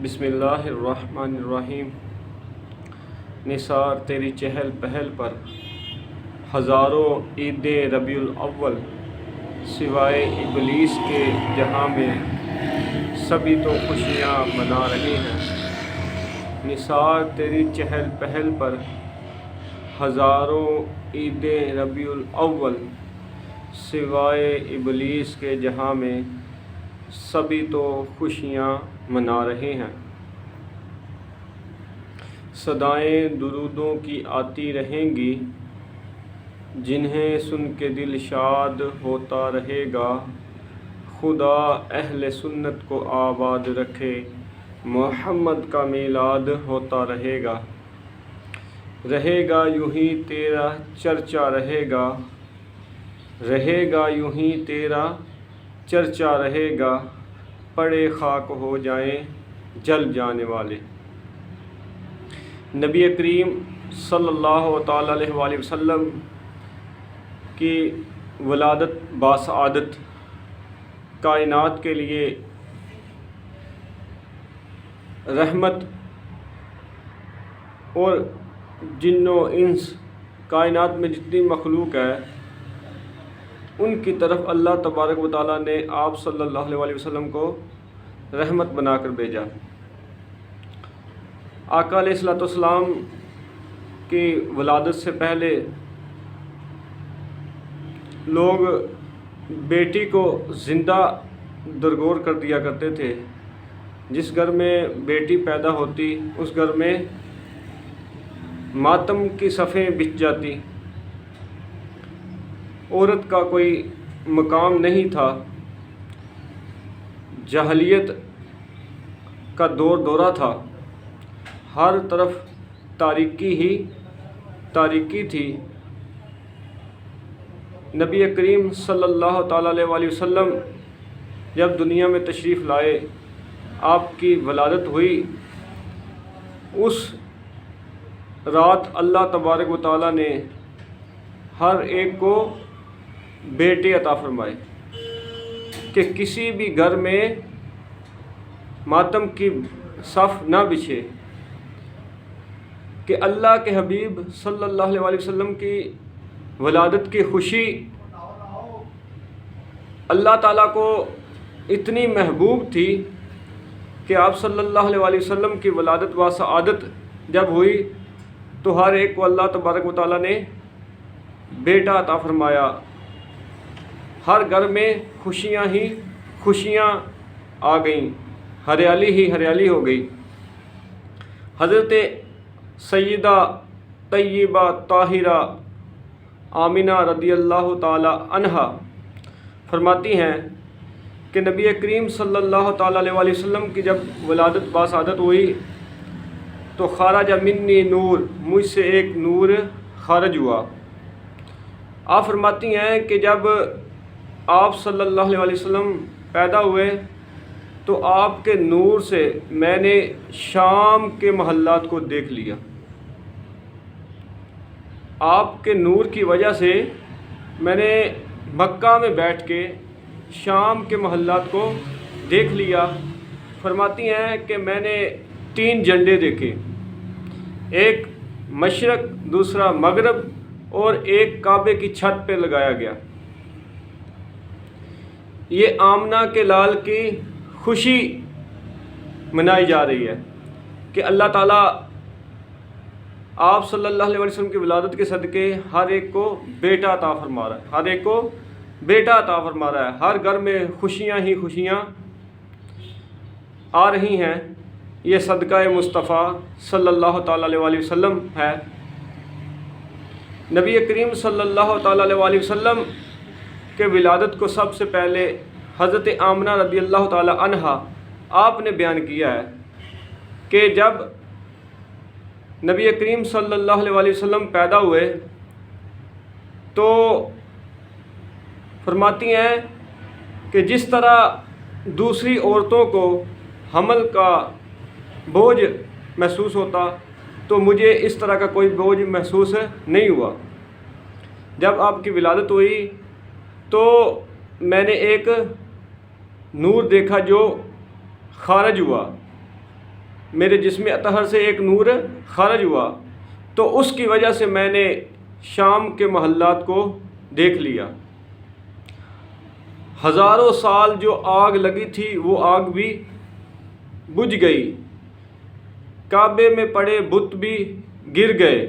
بسم اللہ الرحمن الرحیم۔ نثار تیری چہل پہل پر ہزاروں عیدیں ربیع الاول، سوائے ابلیس کے جہاں میں سبھی تو خوشیاں منا رہے ہیں۔ نثار تیری چہل پہل پر ہزاروں عیدیں ربیع الاول، سوائے ابلیس کے جہاں میں سبھی تو خوشیاں منا رہے ہیں۔ صدائیں درودوں کی آتی رہیں گی، جنہیں سن کے دل شاد ہوتا رہے گا۔ خدا اہل سنت کو آباد رکھے، محمد کا میلاد ہوتا رہے گا۔ رہے گا یوں ہی تیرا چرچا رہے گا، رہے گا یوں ہی تیرا چرچا رہے گا۔ پڑے خاک ہو جائیں جل جانے والے۔ نبی کریم صلی اللہ تعالیٰ علیہ وآلہ وسلم کی ولادت باسعادت کائنات کے لیے رحمت اور جن و انس کائنات میں جتنی مخلوق ہے ان کی طرف اللہ تبارک و تعالیٰ نے آپ صلی اللہ علیہ وآلہ وسلم کو رحمت بنا کر بھیجا۔ آقا علیہ الصلوۃ والسلام کی ولادت سے پہلے لوگ بیٹی کو زندہ درگور کر دیا کرتے تھے۔ جس گھر میں بیٹی پیدا ہوتی اس گھر میں ماتم کی صفیں بچھ جاتی، عورت کا کوئی مقام نہیں تھا۔ جاہلیت کا دورہ تھا، ہر طرف تاریکی ہی تاریکی تھی۔ نبی کریم صلی اللہ تعالیٰ علیہ وآلہ وسلم جب دنیا میں تشریف لائے، آپ کی ولادت ہوئی، اس رات اللہ تبارک و تعالیٰ نے ہر ایک کو بیٹے عطا فرمائے کہ کسی بھی گھر میں ماتم کی صف نہ بچھے، کہ اللہ کے حبیب صلی اللہ علیہ وآلہ وسلم کی ولادت کی خوشی اللہ تعالیٰ کو اتنی محبوب تھی کہ آپ صلی اللہ علیہ وآلہ وسلم کی ولادت و سعادت جب ہوئی تو ہر ایک کو اللہ تبارک و تعالیٰ نے بیٹا عطا فرمایا۔ ہر گھر میں خوشیاں ہی خوشیاں آ گئیں، ہریالی ہی ہریالی ہو گئی۔ حضرت سیدہ طیبہ طاہرہ آمنہ رضی اللہ تعالی عنہا فرماتی ہیں کہ نبی کریم صلی اللہ تعالیٰ علیہ وآلہ وسلم کی جب ولادت باسعادت ہوئی تو خارج منی نور، مجھ سے ایک نور خارج ہوا۔ آپ فرماتی ہیں کہ جب آپ صلی اللہ علیہ وآلہ وسلم پیدا ہوئے تو آپ کے نور سے میں نے شام کے محلات کو دیکھ لیا۔ آپ کے نور کی وجہ سے میں نے مکہ میں بیٹھ کے شام کے محلات کو دیکھ لیا۔ فرماتی ہیں کہ میں نے 3 جھنڈے دیکھے، ایک مشرق، دوسرا مغرب اور ایک کعبے کی چھت پہ لگایا گیا۔ یہ آمنہ کے لال کی خوشی منائی جا رہی ہے کہ اللہ تعالیٰ آپ صلی اللہ علیہ وسلم کی ولادت کے صدقے ہر ایک کو بیٹا عطا فرما رہا ہے، ہر ایک کو بیٹا عطا فرما رہا ہے۔ ہر گھر میں خوشیاں ہی خوشیاں آ رہی ہیں۔ یہ صدقہ مصطفیٰ صلی اللہ تعالیٰ علیہ وآلہ وسلم ہے۔ نبی کریم صلی اللہ تعالیٰ علیہ وآلہ وسلم کے ولادت کو سب سے پہلے حضرت آمنہ رضی اللہ تعالیٰ عنہا آپ نے بیان کیا ہے کہ جب نبی کریم صلی اللہ علیہ وآلہ وسلم پیدا ہوئے تو فرماتی ہیں کہ جس طرح دوسری عورتوں کو حمل کا بوجھ محسوس ہوتا تو مجھے اس طرح کا کوئی بوجھ محسوس نہیں ہوا۔ جب آپ کی ولادت ہوئی تو میں نے ایک نور دیکھا جو خارج ہوا، میرے جسم اطہر سے ایک نور خارج ہوا، تو اس کی وجہ سے میں نے شام کے محلات کو دیکھ لیا۔ ہزاروں سال جو آگ لگی تھی وہ آگ بھی بجھ گئی، کعبے میں پڑے بت بھی گر گئے،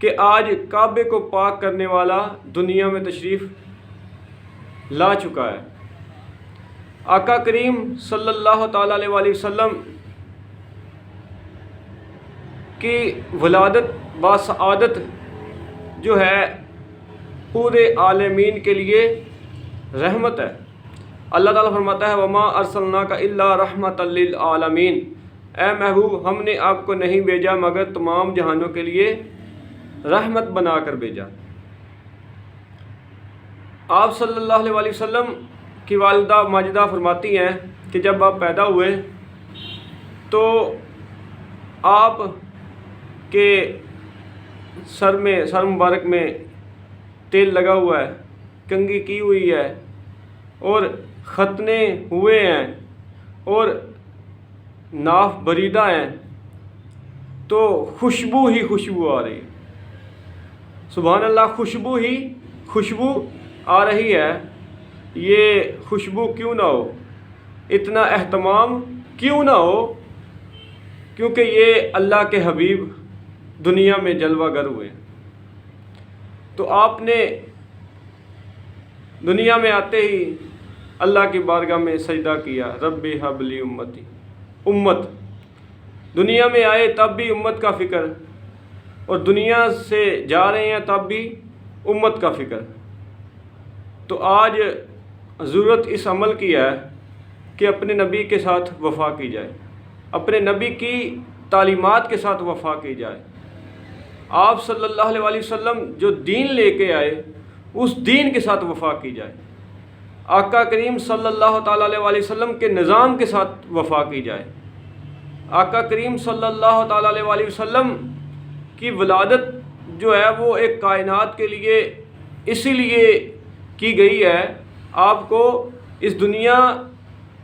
کہ آج کعبے کو پاک کرنے والا دنیا میں تشریف لا چکا ہے۔ آقا کریم صلی اللہ تعالیٰ علیہ وآلہ وسلم کی ولادت باسعادت جو ہے پورے عالمین کے لیے رحمت ہے۔ اللہ تعالیٰ فرماتا ہے وما ارسلناک الا رحمۃ للعالمین، اے محبوب ہم نے آپ کو نہیں بھیجا مگر تمام جہانوں کے لیے رحمت بنا کر بھیجا۔ آپ صلی اللہ علیہ وآلہ وسلم کی والدہ ماجدہ فرماتی ہیں کہ جب آپ پیدا ہوئے تو آپ کے سر مبارک میں تیل لگا ہوا ہے، کنگھی کی ہوئی ہے اور ختنے ہوئے ہیں اور ناف بریدہ ہیں، تو خوشبو ہی خوشبو آ رہی ہے۔ سبحان اللہ، خوشبو ہی خوشبو آ رہی ہے۔ یہ خوشبو کیوں نہ ہو، اتنا اہتمام کیوں نہ ہو، کیونکہ یہ اللہ کے حبیب دنیا میں جلوہ گر ہوئے۔ تو آپ نے دنیا میں آتے ہی اللہ کی بارگاہ میں سجدہ کیا، رب ہب لی امتی، امت۔ دنیا میں آئے تب بھی امت کا فکر، اور دنیا سے جا رہے ہیں تب بھی امت کا فکر۔ تو آج ضرورت اس عمل کی ہے کہ اپنے نبی کے ساتھ وفا کی جائے، اپنے نبی کی تعلیمات کے ساتھ وفا کی جائے۔ آپ صلی اللہ علیہ وآلہ وسلم جو دین لے کے آئے اس دین کے ساتھ وفا کی جائے، آقا کریم صلی اللہ تعالیٰ علیہ وآلہ وسلم کے نظام کے ساتھ وفا کی جائے۔ آقا کریم صلی اللہ تعالیٰ علیہ وآلہ وسلم کی ولادت جو ہے وہ ایک کائنات کے لیے اسی لیے کی گئی ہے، آپ کو اس دنیا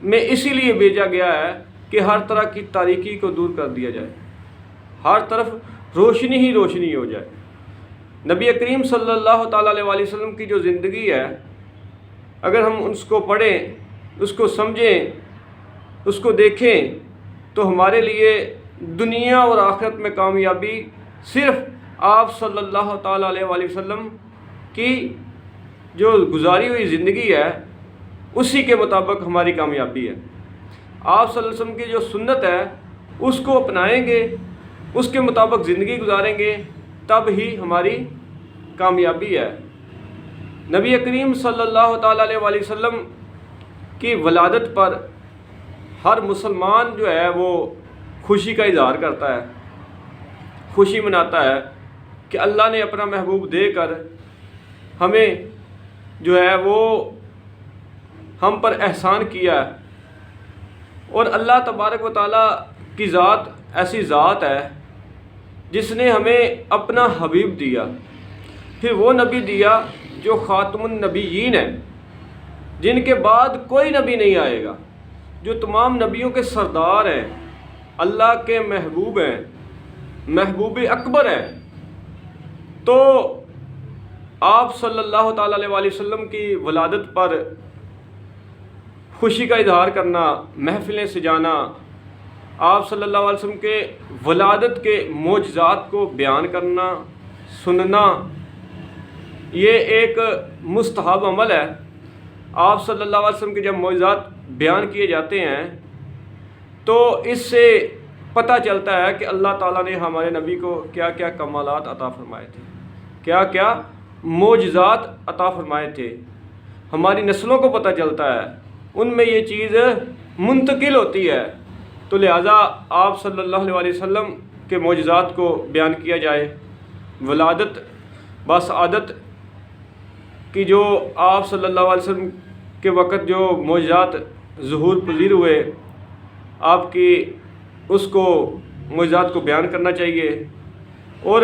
میں اسی لیے بھیجا گیا ہے کہ ہر طرح کی تاریکی کو دور کر دیا جائے، ہر طرف روشنی ہی روشنی ہو جائے۔ نبی کریم صلی اللہ تعالیٰ علیہ وآلہ وسلم کی جو زندگی ہے، اگر ہم اس کو پڑھیں، اس کو سمجھیں، اس کو دیکھیں، تو ہمارے لیے دنیا اور آخرت میں کامیابی صرف آپ صلی اللہ تعالیٰ علیہ وآلہ وسلم کی جو گزاری ہوئی زندگی ہے اسی کے مطابق ہماری کامیابی ہے۔ آپ صلی اللہ علیہ وسلم کی جو سنت ہے اس کو اپنائیں گے، اس کے مطابق زندگی گزاریں گے، تب ہی ہماری کامیابی ہے۔ نبی کریم صلی اللہ تعالیٰ علیہ وآلہ وسلم کی ولادت پر ہر مسلمان جو ہے وہ خوشی کا اظہار کرتا ہے، خوشی مناتا ہے کہ اللہ نے اپنا محبوب دے کر ہمیں جو ہے وہ ہم پر احسان کیا ہے۔ اور اللہ تبارک و تعالیٰ کی ذات ایسی ذات ہے جس نے ہمیں اپنا حبیب دیا، پھر وہ نبی دیا جو خاتم النبیین ہے، جن کے بعد کوئی نبی نہیں آئے گا، جو تمام نبیوں کے سردار ہیں، اللہ کے محبوب ہیں، محبوب اکبر ہیں۔ تو آپ صلی اللہ تعالیٰ علیہ وآلہ وسلم کی ولادت پر خوشی کا اظہار کرنا، محفلیں سجانا، آپ صلی اللہ علیہ وسلم کے ولادت کے معجزات کو بیان کرنا، سننا، یہ ایک مستحب عمل ہے۔ آپ صلی اللہ علیہ وسلم کے جب معجزات بیان کیے جاتے ہیں تو اس سے پتہ چلتا ہے کہ اللہ تعالیٰ نے ہمارے نبی کو کیا کیا کمالات عطا فرمائے تھے، کیا کیا معجزات عطا فرمائے تھے۔ ہماری نسلوں کو پتہ چلتا ہے، ان میں یہ چیز منتقل ہوتی ہے، تو لہٰذا آپ صلی اللہ علیہ وسلم کے معجزات کو بیان کیا جائے۔ ولادت باسعادت کی جو آپ صلی اللہ علیہ وسلم کے وقت جو معجزات ظہور پذیر ہوئے، آپ کی اس کو معجزات کو بیان کرنا چاہیے۔ اور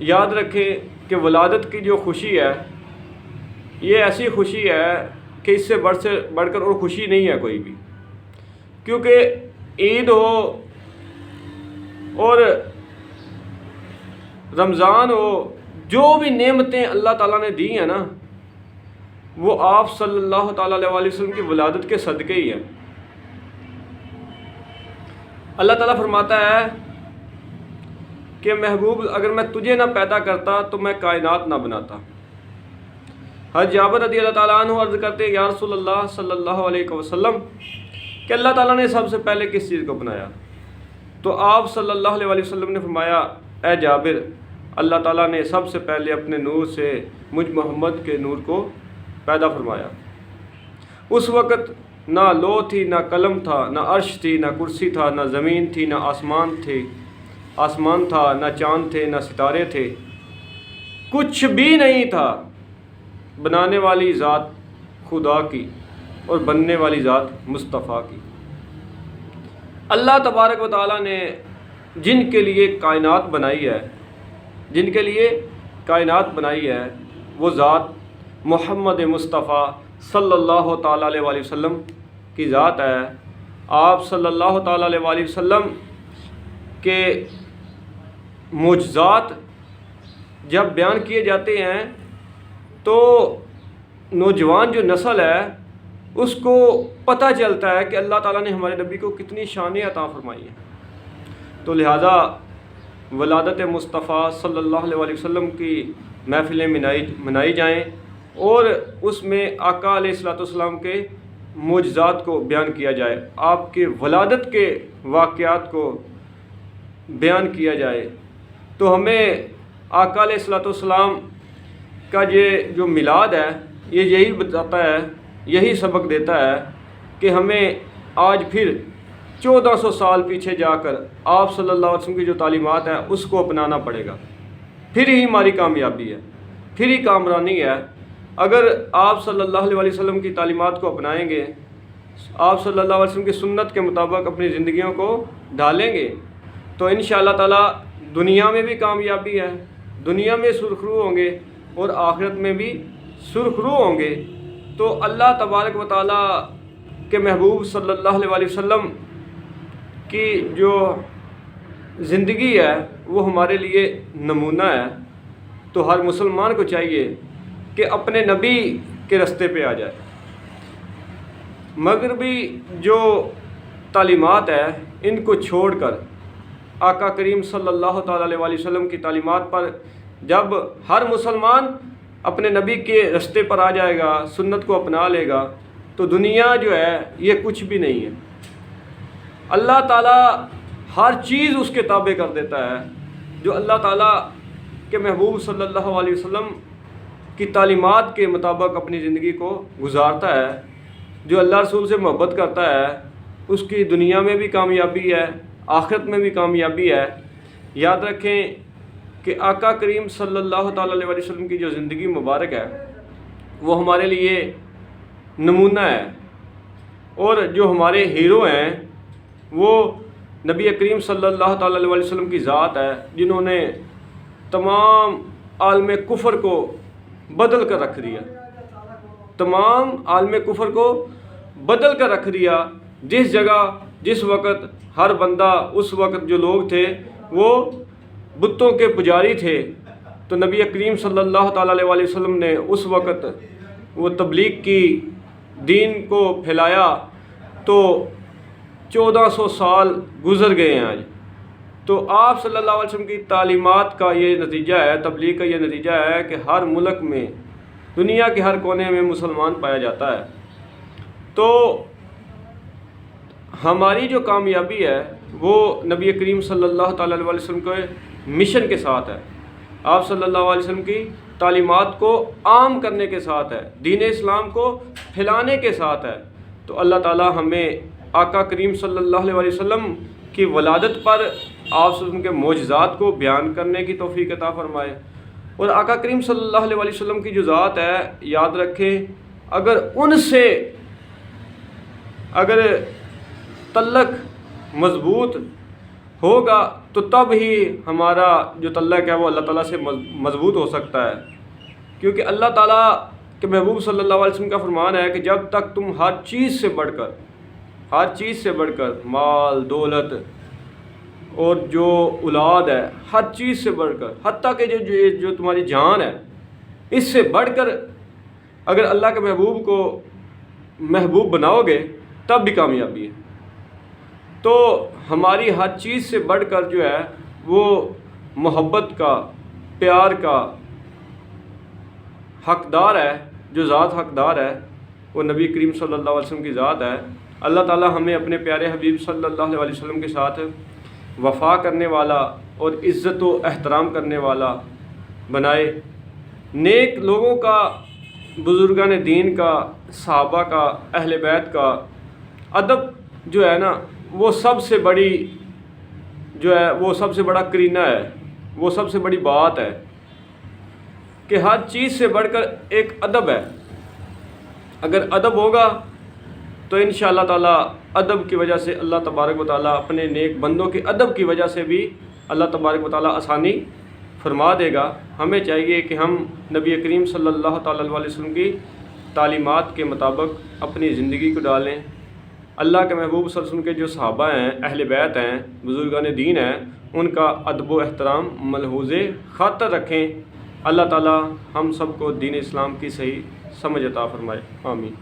یاد رکھیں کہ ولادت کی جو خوشی ہے یہ ایسی خوشی ہے کہ اس سے بڑھ کر اور خوشی نہیں ہے کوئی بھی، کیونکہ عید ہو اور رمضان ہو، جو بھی نعمتیں اللہ تعالیٰ نے دی ہیں نا، وہ آپ صلی اللہ تعالیٰ علیہ وسلم کی ولادت کے صدقے ہی ہیں۔ اللہ تعالیٰ فرماتا ہے کہ محبوب اگر میں تجھے نہ پیدا کرتا تو میں کائنات نہ بناتا۔ حضرت جابر رضی اللہ تعالیٰ عنہ عرض کرتے یا رسول اللہ صلی اللہ علیہ وسلم کہ اللہ تعالیٰ نے سب سے پہلے کس چیز کو بنایا؟ تو آپ صلی اللہ علیہ وسلم نے فرمایا اے جابر، اللہ تعالیٰ نے سب سے پہلے اپنے نور سے مجھ محمد کے نور کو پیدا فرمایا۔ اس وقت نہ لوح تھی، نہ قلم تھا، نہ عرش تھی، نہ کرسی تھا، نہ زمین تھی، نہ آسمان تھا، نہ چاند تھے، نہ ستارے تھے، کچھ بھی نہیں تھا۔ بنانے والی ذات خدا کی اور بننے والی ذات مصطفیٰ کی۔ اللہ تبارک و تعالیٰ نے جن کے لیے کائنات بنائی ہے وہ ذات محمد مصطفیٰ صلی اللہ تعالیٰ علیہ وآلہ وسلم کی ذات ہے۔ آپ صلی اللہ تعالیٰ علیہ وآلہ وسلم کے معجزات جب بیان کیے جاتے ہیں تو نوجوان جو نسل ہے اس کو پتہ چلتا ہے کہ اللہ تعالیٰ نے ہمارے نبی کو کتنی شانیں عطا فرمائی ہیں۔ تو لہٰذا ولادت مصطفیٰ صلی اللہ علیہ وآلہ وسلم کی محفلیں منائی جائیں اور اس میں آقا علیہ الصلوۃ والسلام کے معجزات کو بیان کیا جائے، آپ کے ولادت کے واقعات کو بیان کیا جائے۔ تو ہمیں آقا علیہ الصلوۃ والسلام کا یہ جو میلاد ہے یہ یہی بتاتا ہے، یہی سبق دیتا ہے کہ ہمیں آج پھر 1400 سال پیچھے جا کر آپ صلی اللہ علیہ وسلم کی جو تعلیمات ہیں اس کو اپنانا پڑے گا، پھر ہی ہماری کامیابی ہے، پھر ہی کامرانی ہے۔ اگر آپ صلی اللہ علیہ وسلم کی تعلیمات کو اپنائیں گے، آپ صلی اللہ علیہ وسلم کی سنت کے مطابق اپنی زندگیوں کو ڈھالیں گے تو انشاءاللہ تعالیٰ دنیا میں بھی کامیابی ہے، دنیا میں سرخرو ہوں گے اور آخرت میں بھی سرخرو ہوں گے۔ تو اللہ تبارک و تعالیٰ کے محبوب صلی اللہ علیہ وسلم کی جو زندگی ہے وہ ہمارے لیے نمونہ ہے۔ تو ہر مسلمان کو چاہیے کہ اپنے نبی کے رستے پہ آ جائے۔ مغربی جو تعلیمات ہیں ان کو چھوڑ کر آقا کریم صلی اللہ تعالیٰ علیہ وسلم کی تعلیمات پر جب ہر مسلمان اپنے نبی کے رستے پر آ جائے گا، سنت کو اپنا لے گا، تو دنیا جو ہے یہ کچھ بھی نہیں ہے۔ اللہ تعالیٰ ہر چیز اس کے تابع کر دیتا ہے۔ جو اللہ تعالیٰ کے محبوب صلی اللہ علیہ وسلم کی تعلیمات کے مطابق اپنی زندگی کو گزارتا ہے، جو اللہ رسول سے محبت کرتا ہے، اس کی دنیا میں بھی کامیابی ہے، آخرت میں بھی کامیابی ہے۔ یاد رکھیں کہ آقا کریم صلی اللہ تعالیٰ علیہ وسلم کی جو زندگی مبارک ہے وہ ہمارے لیے نمونہ ہے، اور جو ہمارے ہیرو ہیں وہ نبی کریم صلی اللہ تعالیٰ علیہ وسلم کی ذات ہے، جنہوں نے تمام عالم کفر کو بدل کر رکھ دیا، تمام عالم کفر کو بدل کر رکھ دیا۔ جس جگہ جس وقت ہر بندہ، اس وقت جو لوگ تھے وہ بتوں کے پجاری تھے، تو نبی کریم صلی اللہ تعالیٰ علیہ وسلم نے اس وقت وہ تبلیغ کی، دین کو پھیلایا، تو 1400 سال گزر گئے ہیں آج۔ تو آپ صلی اللہ علیہ وسلم کی تعلیمات کا یہ نتیجہ ہے، تبلیغ کا یہ نتیجہ ہے کہ ہر ملک میں، دنیا کے ہر کونے میں مسلمان پایا جاتا ہے۔ تو ہماری جو کامیابی ہے وہ نبی کریم صلی اللہ تعالیٰ علیہ وسلم کے مشن کے ساتھ ہے، آپ صلی اللہ علیہ وسلم کی تعلیمات کو عام کرنے کے ساتھ ہے، دین اسلام کو پھیلانے کے ساتھ ہے۔ تو اللہ تعالیٰ ہمیں آقا کریم صلی اللہ علیہ وسلم کی ولادت پر آپ صلی اللہ علیہ وسلم کے معجزات کو بیان کرنے کی توفیق عطا فرمائے۔ اور آقا کریم صلی اللہ علیہ وسلم کی جو ذات ہے، یاد رکھیں اگر ان سے تعلق مضبوط ہوگا تو تب ہی ہمارا جو تعلق ہے وہ اللہ تعالیٰ سے مضبوط ہو سکتا ہے، کیونکہ اللہ تعالیٰ کے محبوب صلی اللہ علیہ وسلم کا فرمان ہے کہ جب تک تم ہر چیز سے بڑھ کر ہر چیز سے بڑھ کر مال دولت اور جو اولاد ہے ہر چیز سے بڑھ کر، حتیٰ کہ جو تمہاری جان ہے اس سے بڑھ کر اگر اللہ کے محبوب کو محبوب بناؤ گے تب بھی کامیابی ہے۔ تو ہماری ہر چیز سے بڑھ کر جو ہے وہ محبت کا، پیار کا حقدار ہے، جو ذات حقدار ہے وہ نبی کریم صلی اللہ علیہ وسلم کی ذات ہے۔ اللہ تعالی ہمیں اپنے پیارے حبیب صلی اللہ علیہ وسلم کے ساتھ وفا کرنے والا اور عزت و احترام کرنے والا بنائے۔ نیک لوگوں کا، بزرگان دین کا، صحابہ کا، اہل بیت کا ادب جو ہے نا وہ سب سے بڑی جو ہے وہ سب سے بڑا کرینہ ہے، وہ سب سے بڑی بات ہے کہ ہر چیز سے بڑھ کر ایک ادب ہے۔ اگر ادب ہوگا تو انشاءاللہ تعالی ادب کی وجہ سے اللہ تبارک و تعالی اپنے نیک بندوں کے ادب کی وجہ سے بھی اللہ تبارک و تعالی آسانی فرما دے گا۔ ہمیں چاہیے کہ ہم نبی کریم صلی اللہ تعالی علیہ وسلم کی تعلیمات کے مطابق اپنی زندگی کو ڈالیں۔ اللہ کے محبوب صلی اللہ علیہ وسلم کے جو صحابہ ہیں، اہل بیت ہیں، بزرگان دین ہیں، ان کا ادب و احترام ملحوظ خاطر رکھیں۔ اللہ تعالی ہم سب کو دین اسلام کی صحیح سمجھ عطا فرمائے، آمین۔